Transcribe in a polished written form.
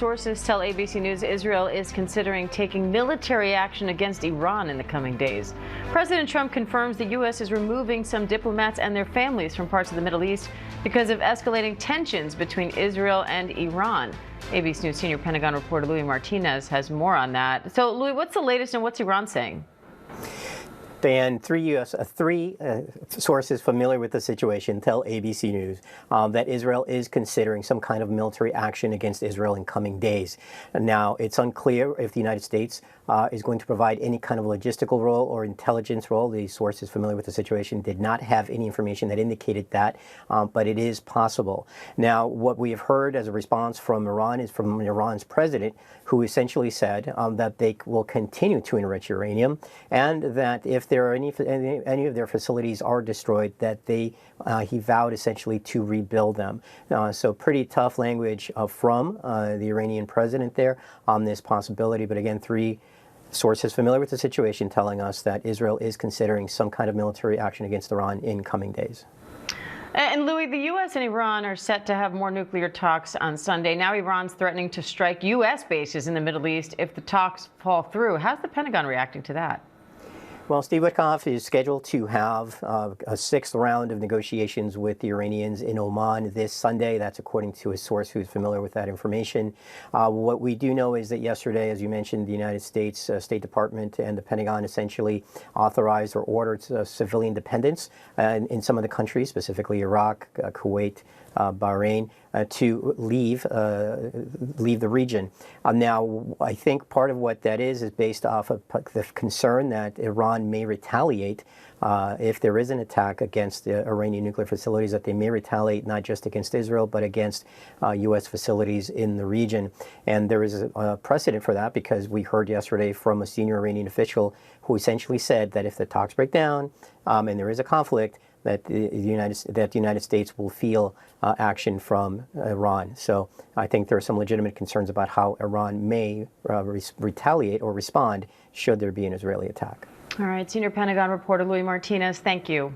Sources tell ABC News Israel is considering taking military action against Iran in the coming days. President Trump confirms the U.S. is removing some diplomats and their families from parts of the Middle East because of escalating tensions between Israel and Iran. ABC News senior Pentagon reporter Luis Martinez has more on that. So, Luis, what's the latest and what's Iran saying? And three sources familiar with the situation tell ABC News that Israel is considering some kind of military action against Israel in coming days. Now, it's unclear if the United States is going to provide any kind of logistical role or intelligence role. The sources familiar with the situation did not have any information that indicated that, but it is possible. Now, what we have heard as a response from Iran is from Iran's president, who essentially said that they will continue to enrich uranium, and that if there are any of their facilities are destroyed, that he vowed essentially to rebuild them. So pretty tough language from the Iranian president there on this possibility. But again, three sources familiar with the situation telling us that Israel is considering some kind of military action against Iran in coming days. And Louis, the U.S. and Iran are set to have more nuclear talks on Sunday. Now Iran's threatening to strike U.S. bases in the Middle East if the talks fall through. How's the Pentagon reacting to that? Well, Steve Witkoff is scheduled to have a sixth round of negotiations with the Iranians in Oman this Sunday. That's according to a source who's familiar with that information. What we do know is that yesterday, as you mentioned, the United States State Department and the Pentagon essentially authorized or ordered civilian dependence in some of the countries, specifically Iraq, Kuwait, Bahrain, to leave the region. Now, I think part of what that is based off of the concern that Iran may retaliate if there is an attack against the Iranian nuclear facilities, that they may retaliate not just against Israel, but against U.S. facilities in the region. And there is a precedent for that, because we heard yesterday from a senior Iranian official who essentially said that if the talks break down and there is a conflict, that the United States will feel action from Iran. So I think there are some legitimate concerns about how Iran may retaliate or respond should there be an Israeli attack. All right, senior Pentagon reporter Luis Martinez, thank you.